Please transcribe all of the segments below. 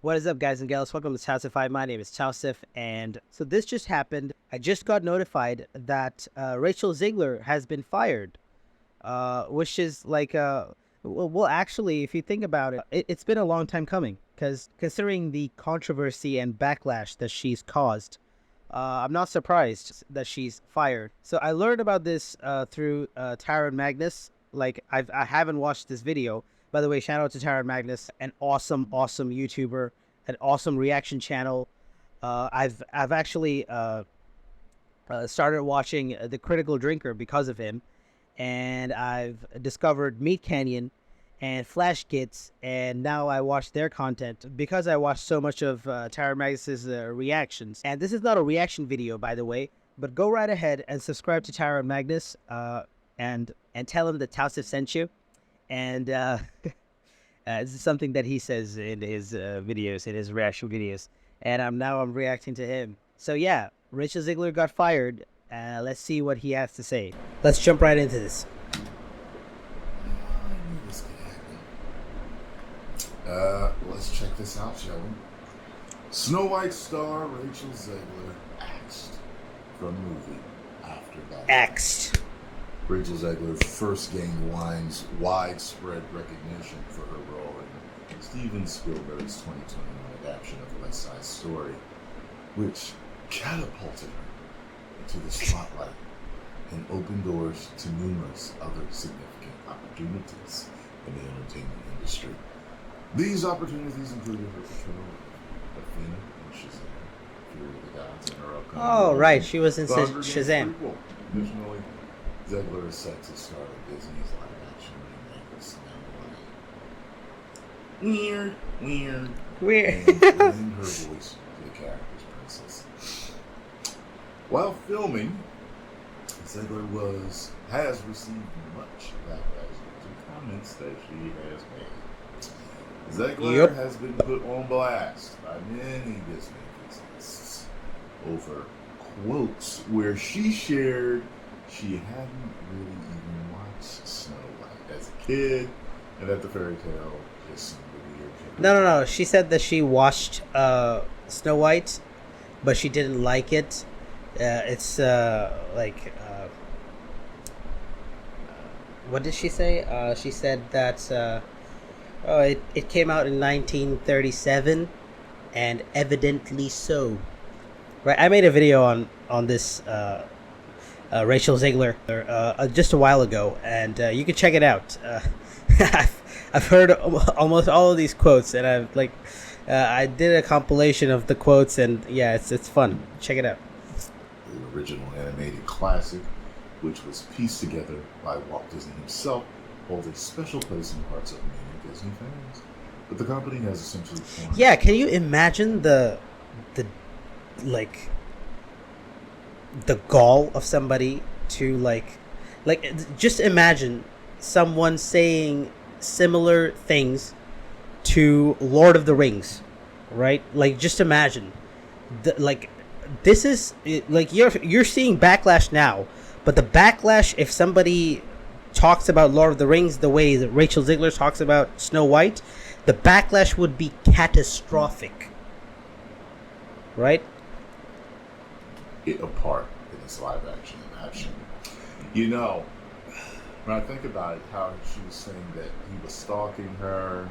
What is up, guys and gals? Welcome to Tausify. My name is Tausif, and so this just happened. I just got notified that Rachel Zegler has been fired, which is like, actually, if you think about it, it's been a long time coming. Because considering the controversy and backlash that she's caused, I'm not surprised that she's fired. So I learned about this through Tyrone Magnus. I haven't watched this video. By the way, shout out to Tyrone Magnus, an awesome YouTuber, an awesome reaction channel. I've actually started watching The Critical Drinker because of him, and I've discovered Meat Canyon and Flash Kids, and now I watch their content because I watched so much of Tyrone Magnus's reactions. And this is not a reaction video, by the way, but go right ahead and subscribe to Tyrone Magnus, and tell him that Tausif sent you. And this is something that he says in his videos, in his reaction videos. And I'm reacting to him. So yeah, Rachel Zegler got fired. Let's see what he has to say. Let's jump right into this. Let's check this out, shall we? Snow White star Rachel Zegler axed from movie after that. Axed. Rachel Zegler first gained widespread recognition for her role in Steven Spielberg's 2021 adaptation of West Side Story, which catapulted her into the spotlight and opened doors to numerous other significant opportunities in the entertainment industry. These opportunities included her portrayal of Athena in Shazam, Fury of the Gods, and her upcoming Oh, right. She was in The Hunger Games Shazam. prequel. Additionally, Zegler is set to star in Disney's live-action remake of Snow White. Weird. And lending her voice to the character's princess. While filming, Zegler has received much backlash due to comments that she has made. Zegler has been put on blast by many Disney enthusiasts over quotes where she shared she hadn't really even watched Snow White as a kid, and that the fairy tale just seemed weird. No. She said that she watched Snow White, but she didn't like it. It's what did she say? She said that it came out in 1937, and evidently so. Right, I made a video on this Rachel Zegler just a while ago, and you can check it out. I've heard almost all of these quotes, and I did a compilation of the quotes, and yeah, it's fun. Check it out. The original animated classic, which was pieced together by Walt Disney himself, holds a special place in the hearts of many Disney fans. But the company has essentially formed. Yeah, can you imagine the gall of somebody to just imagine someone saying similar things to Lord of the Rings, right? Like, just imagine this is like you're seeing backlash now, but the backlash, if somebody talks about Lord of the Rings the way that Rachel Zegler talks about Snow White, the backlash would be catastrophic, right? It apart in this live action. You know, when I think about it, how she was saying that he was stalking her.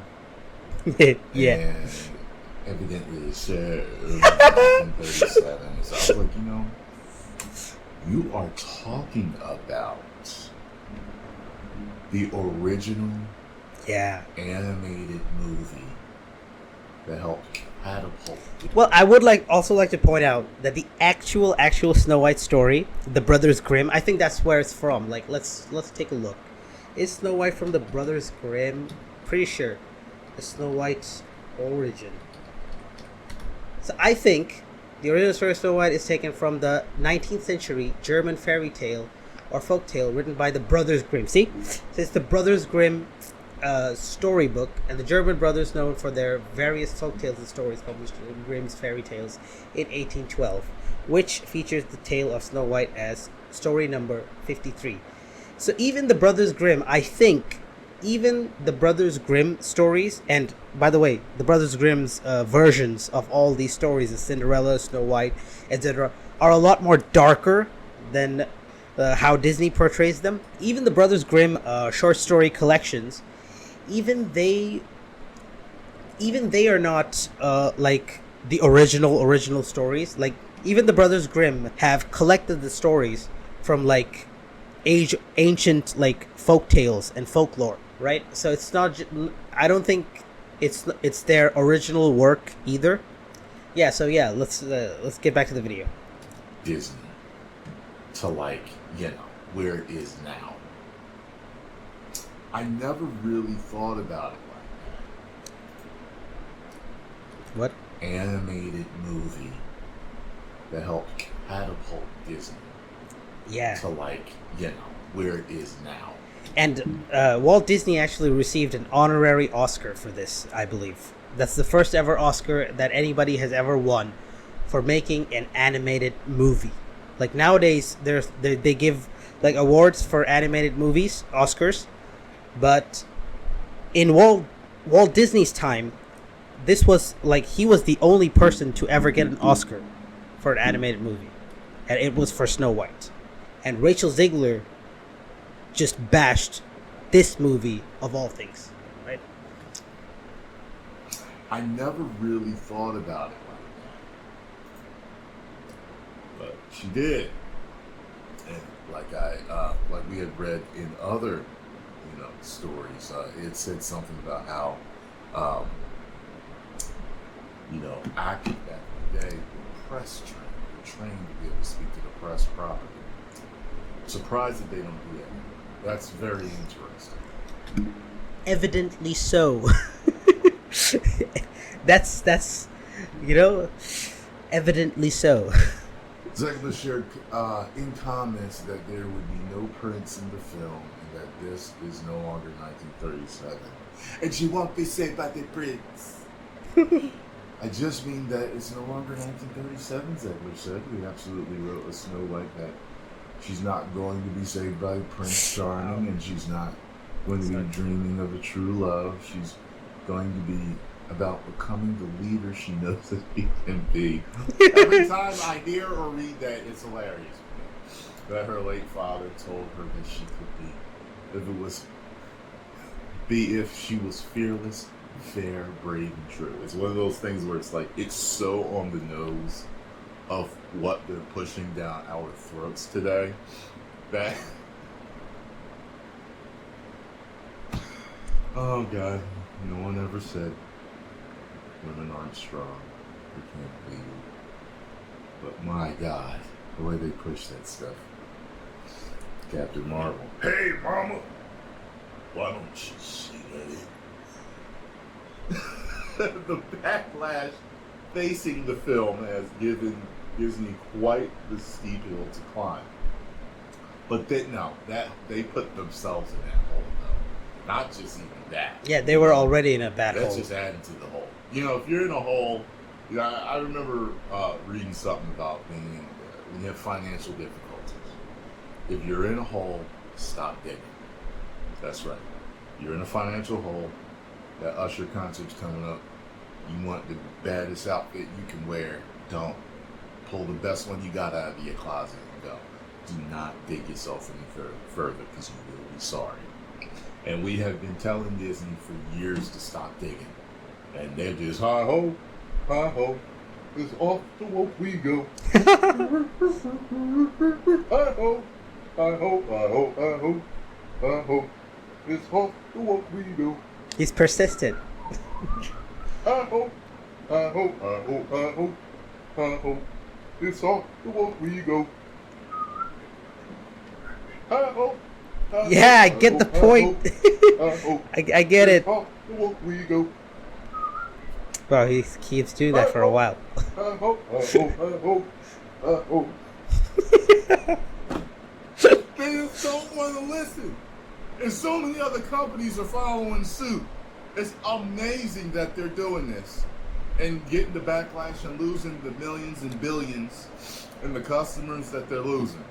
Yeah. And evidently said 1937. So I was like, you are talking about the original animated movie that helped catapult. Well, I would also like to point out that the actual Snow White story, the Brothers Grimm, I think that's where it's from. Like, let's take a look. Is Snow White from the Brothers Grimm? Pretty sure. The Snow White's origin. So I think the original story of Snow White is taken from the 19th century German fairy tale or folk tale written by the Brothers Grimm. See? So it's the Brothers Grimm storybook, and the German brothers known for their various folk tales and stories published in Grimm's Fairy Tales in 1812, which features the tale of Snow White as story number 53. So even the Brothers Grimm, I think, even the Brothers Grimm stories, and by the way, the Brothers Grimm's versions of all these stories, the Cinderella, Snow White, etc., are a lot more darker than how Disney portrays them. Even the Brothers Grimm short story collections, even they, even they are not like the original stories. Like even the Brothers Grimm have collected the stories from like ancient like folk tales and folklore, right? So it's not. I don't think it's their original work either. Yeah. So yeah, let's get back to the video. Disney to like, where it is now. I never really thought about it like What? that. Animated movie that helped catapult Disney Yeah. to like, where it is now. And Walt Disney actually received an honorary Oscar for this, I believe. That's the first ever Oscar that anybody has ever won for making an animated movie. Like nowadays, they give like awards for animated movies, Oscars, but in Walt Disney's time, this was like he was the only person to ever get an Oscar for an animated movie, and it was for Snow White. And Rachel Zegler just bashed this movie of all things, right? I never really thought about it like that, but she did. And like like we had read in other, stories, it said something about how, actors back in the day were press trained to be able to speak to the press properly. Surprised that they don't do that. That's very interesting. Evidently so. that's evidently so. Zegler shared in comments that there would be no Prince in the film and that this is no longer 1937. And she won't be saved by the Prince. I just mean that it's no longer 1937, Zegler said. We absolutely wrote a Snow White that she's not going to be saved by Prince Charming, and she's not going to be dreaming of a true love. She's going to be about becoming the leader she knows that she can be. Every time I hear or read that, it's hilarious. That her late father told her that she could be, if she was fearless, fair, brave, and true. It's one of those things where it's like, it's so on the nose of what they're pushing down our throats today that oh God, no one ever said women aren't strong, we can't lead. But my God, the way they push that stuff. Captain Marvel, hey mama, why don't you see that? The backlash facing the film has given Disney quite the steep hill to climb. But they put themselves in that hole though. Not just even that. Yeah, they were already in a bad hole. That's just adding to the hole. If you're in a hole, I remember reading something about when you have financial difficulties. If you're in a hole, stop digging. That's right. You're in a financial hole. That Usher concert's coming up. You want the baddest outfit you can wear. Don't. Pull the best one you got out of your closet and go. Do not dig yourself any further because you will be sorry. And we have been telling Disney for years to stop digging. And they're just, hi ho, it's off the walk we go. Hi ho, hi ho, hi ho, hi ho, hi ho, it's off the walk we go. He's persistent. Hi ho, hi ho, hi ho, hi ho, hi ho, it's off the walk we go. Hi ho. Yeah, I get the point. I get it. Well, he keeps doing that for a while. They just don't want to listen. And so many other companies are following suit. It's amazing that they're doing this and getting the backlash and losing the millions and billions and the customers that they're losing.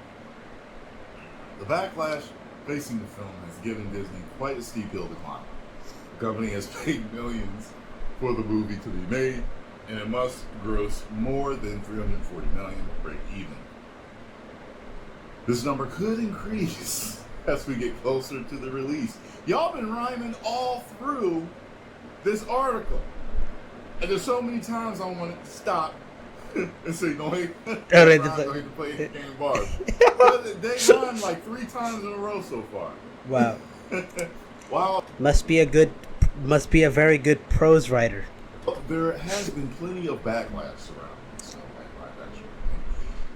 The backlash facing the film has given Disney quite a steep hill to climb. The company has paid millions for the movie to be made, and it must gross more than $340 million to break even. This number could increase as we get closer to the release. Y'all been rhyming all through this article. And there's so many times I wanted to stop and say, no, hey, Alright, Ron, the- go ahead and play the game bars. But they won like 3 times in a row so far. Wow. Wow. Must be a very good prose writer. There has been plenty of backlash surrounding Snow White live action.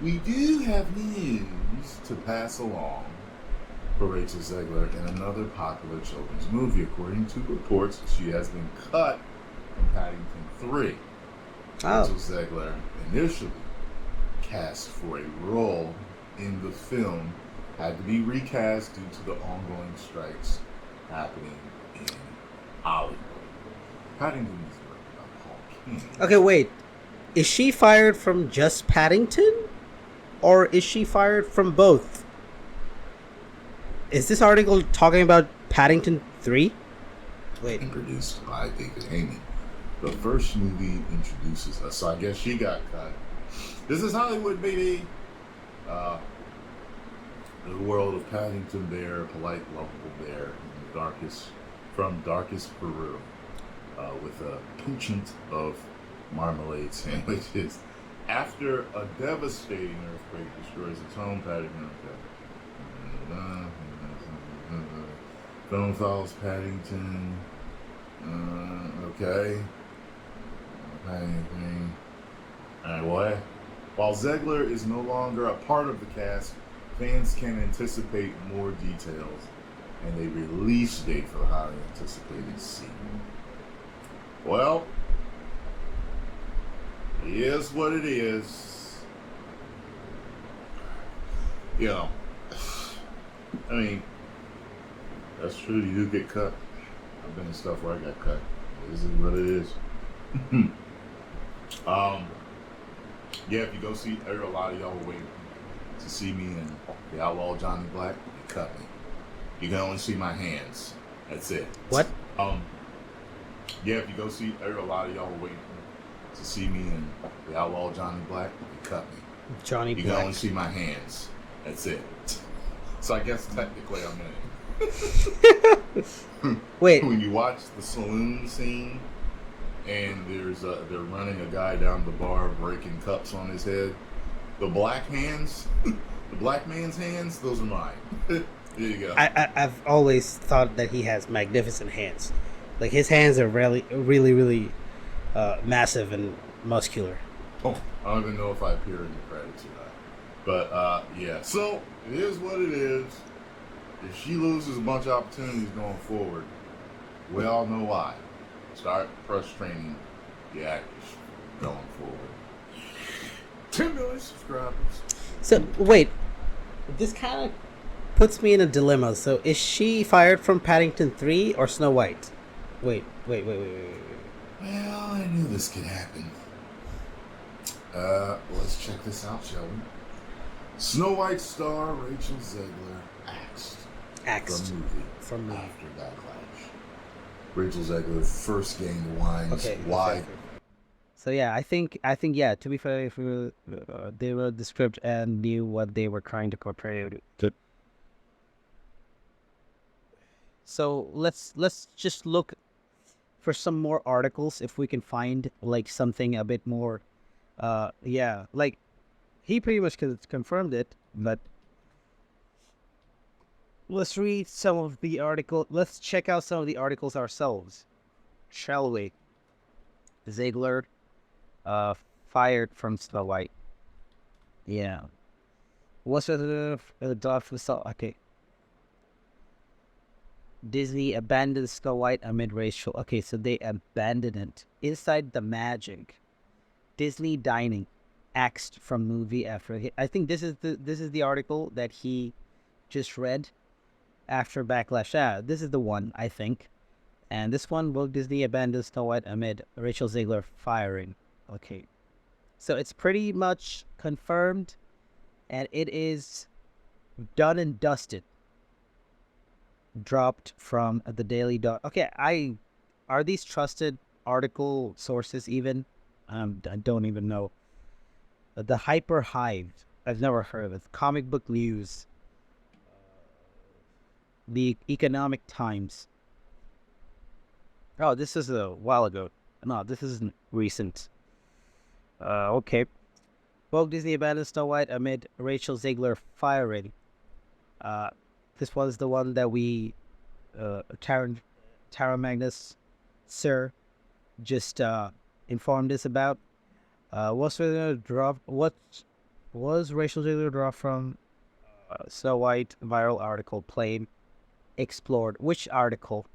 We do have news to pass along for Rachel Zegler in another popular children's movie. According to reports, she has been cut from Paddington 3. Oh. Rachel Zegler initially cast for a role in the film had to be recast due to the ongoing strikes happening in Hollywood. Paddington is written by Paul King. Okay, wait. Is she fired from just Paddington? Or is she fired from both? Is this article talking about Paddington 3? Wait. And produced by David Heyman. The first movie introduces us, so I guess she got cut. This is Hollywood, baby. The world of Paddington Bear, polite, lovable bear, in the darkest Peru, with a penchant of marmalade sandwiches. After a devastating earthquake destroys its home, Paddington. Film follows Paddington. Okay. Paddington. Alright, what? While Zegler is no longer a part of the cast, fans can anticipate more details and a release date for the highly anticipated sequel. Well, it is what it is. You know, I mean, that's true. You do get cut. I've been in stuff where I got cut. This is what it is. Yeah, if you go see, a lot of y'all were waiting to see me in The Outlaw Johnny Black. You cut me. You can only see my hands. That's it. What? Yeah, if you go see, a lot of y'all were waiting to see me in The Outlaw Johnny Black. You cut me. Johnny You Black. can only see my hands. That's it. So I guess technically I'm in it. Wait. When you watch the saloon scene and they're running a guy down the bar breaking cups on his head, the black hands, the black man's hands, those are mine. There you go. I've always thought that he has magnificent hands. Like, his hands are really massive and muscular. Oh, I don't even know if I appear in the credits or not. But yeah, so it is what it is. If she loses a bunch of opportunities going forward, we all know why. Start press training the actors going forward. 10 million subscribers. So, wait. This kind of puts me in a dilemma. So, is she fired from Paddington 3 or Snow White? Wait. Well, I knew this could happen. Let's check this out, shall we? Snow White star Rachel Zegler axed from movie after backlash. Rachel Zegler first gained the wines. Okay. Why? Okay. So yeah, I think yeah. To be fair, if they wrote the script and knew what they were trying to portray. So let's just look for some more articles if we can find like something a bit more. Yeah, like he pretty much confirmed it, but let's read some of the article. Let's check out some of the articles ourselves, shall we? Ziegler, fired from Snow White. Yeah. What's the dog result? Okay. Disney abandoned Snow White amid racial. Okay, so they abandoned it. Inside the Magic. Disney dining, axed from movie after. I think this is the article that he just read after backlash. Yeah, this is the one, I think. And this one, will Disney abandon Snow White amid Rachel Zegler firing? Okay. So it's pretty much confirmed, and it is done and dusted. dropped from the Daily Dot. Okay, are these trusted article sources even? I don't even know. The Hyper Hive. I've never heard of it. Comic Book News. The Economic Times. Oh, this is a while ago. No, this isn't recent. Okay. Woke Disney abandons Snow White amid Rachel Zegler firing. This was the one that we, Tyrone Magnus, sir, just informed us about. Was Rachel Zegler dropped from Snow White viral article plane explored? Which article?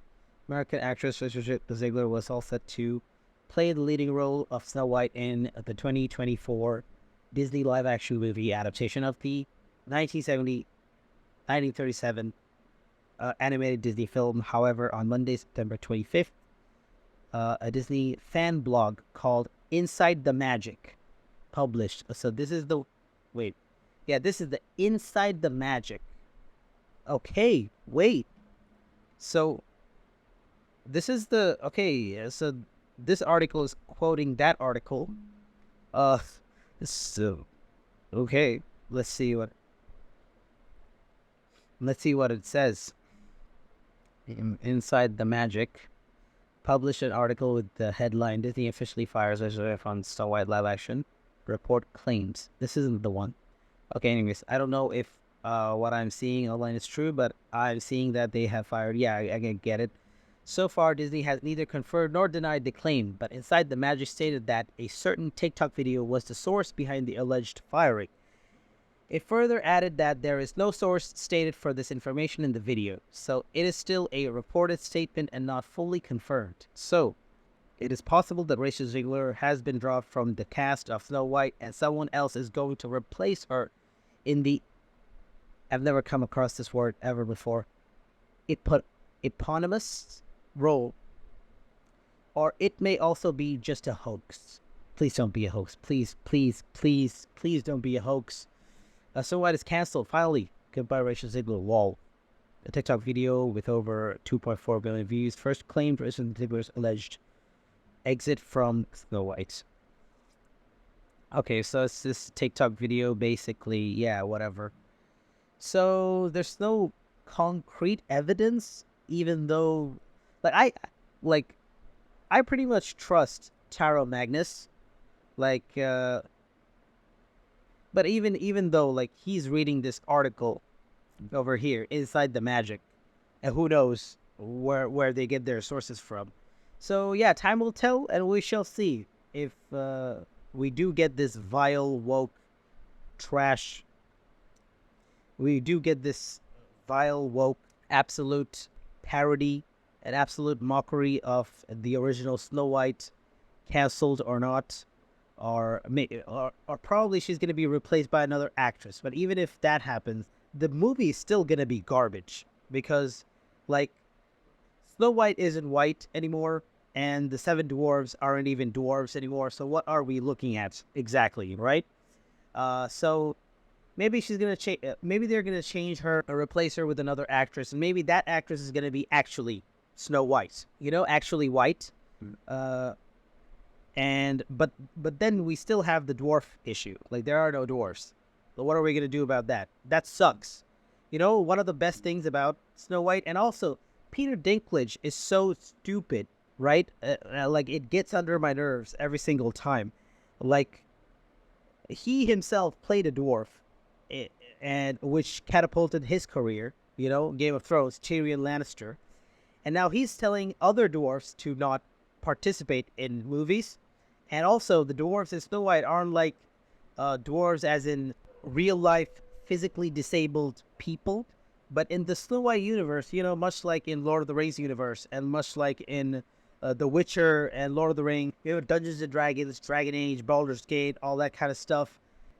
American actress Rachel Zegler was all set to play the leading role of Snow White in the 2024 Disney live-action movie adaptation of the 1937 animated Disney film. However, on Monday, September 25th, a Disney fan blog called Inside the Magic published. So this is the... Wait. Yeah, this is the Inside the Magic. Okay, wait. So this is the... Okay, so this article is quoting that article. So... Okay, let's see what it says. Inside the Magic published an article with the headline Disney officially fires Rachel on Snow White live action. Report claims. This isn't the one. Okay, anyways, I don't know if what I'm seeing online is true, but I'm seeing that they have fired. Yeah, I can get it. So far, Disney has neither confirmed nor denied the claim, but Inside the Magic stated that a certain TikTok video was the source behind the alleged firing. It further added that there is no source stated for this information in the video, so it is still a reported statement and not fully confirmed. So, it is possible that Rachel Zegler has been dropped from the cast of Snow White and someone else is going to replace her in the... I've never come across this word ever before. Eponymous role. Or it may also be just a hoax. Please don't be a hoax. Please, please, please, please don't be a hoax. Snow White is cancelled, finally. Goodbye, Rachel Zegler. Lol. A TikTok video with over 2.4 billion views first claimed Rachel Zegler's alleged exit from Snow White. Okay, so it's this TikTok video, basically. Yeah, whatever. So there's no concrete evidence, even though, I pretty much trust Tyrone Magnus, but even though, he's reading this article over here, Inside the Magic, and who knows where they get their sources from. So, yeah, time will tell, and we shall see if we do get this vile, woke trash. We do get this vile, woke, absolute parody and absolute mockery of the original Snow White canceled or not. Or probably she's going to be replaced by another actress. But even if that happens, the movie is still going to be garbage. Because, Snow White isn't white anymore. And the 7 dwarves aren't even dwarves anymore. So what are we looking at exactly, right? So maybe she's going to change. Maybe they're going to change her or replace her with another actress. And maybe that actress is going to be actually Snow White. Actually white. But then we still have the dwarf issue. There are no dwarfs. So what are we going to do about that? That sucks. One of the best things about Snow White, and also Peter Dinklage is so stupid, right? It gets under my nerves every single time. He himself played a dwarf, and which catapulted his career, Game of Thrones, Tyrion Lannister. And now he's telling other dwarfs to not participate in movies. And also, the dwarves in Snow White aren't dwarves as in real-life, physically disabled people. But in the Snow White universe, much like in Lord of the Rings universe, and much like in The Witcher and Lord of the Rings, Dungeons & Dragons, Dragon Age, Baldur's Gate, all that kind of stuff,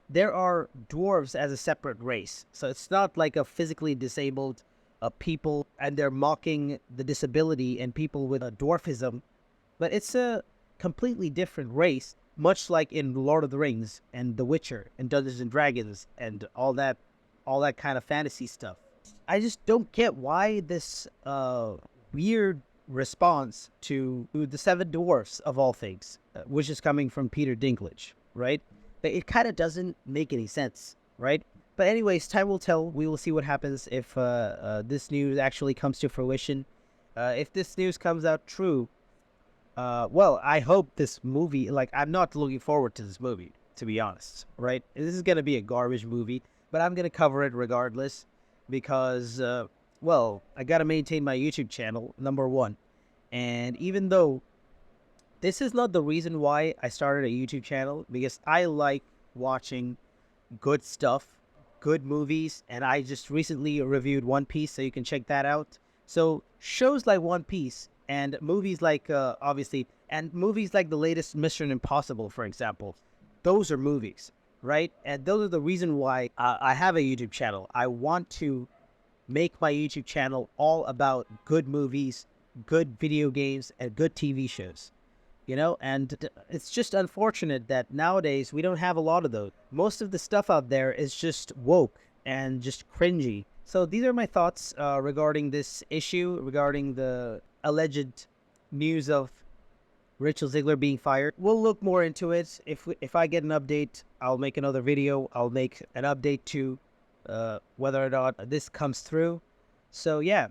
there are dwarves as a separate race. So it's not like a physically disabled people, and they're mocking the disability and people with a dwarfism. But it's a completely different race, much like in Lord of the Rings and The Witcher and Dungeons and Dragons and all that kind of fantasy stuff. I just don't get why this weird response to the Seven Dwarfs of all things, which is coming from Peter Dinklage, right? But it kind of doesn't make any sense, right? But anyways, time will tell. We will see what happens if this news actually comes to fruition. If this news comes out true, well, I hope this movie, like, I'm not looking forward to this movie, to be honest, right? This is going to be a garbage movie, but I'm going to cover it regardless because, well, I got to maintain my YouTube channel, number one. And even though this is not the reason why I started a YouTube channel, because I like watching good stuff, good movies, and I just recently reviewed One Piece, so you can check that out. So shows like One Piece and movies like obviously, and movies like the latest Mission Impossible, for example, those are movies, right? And those are the reason why I have a YouTube channel. I want to make my YouTube channel all about good movies, good video games, and good TV shows. And it's just unfortunate that nowadays we don't have a lot of those. Most of the stuff out there is just woke and just cringy. So these are my thoughts regarding this issue, regarding the alleged news of Rachel Zegler being fired. We'll look more into it. If I get an update, I'll make another video. I'll make an update to whether or not this comes through. So yeah,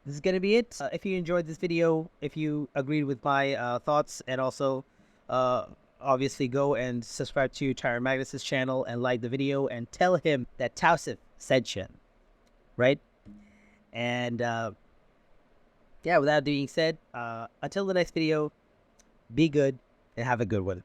this is going to be it. If you enjoyed this video, if you agreed with my thoughts, and also obviously go and subscribe to Tyrone Magnus' channel and like the video and tell him that Tausif said you, right? And yeah, with that being said, until the next video, be good and have a good one.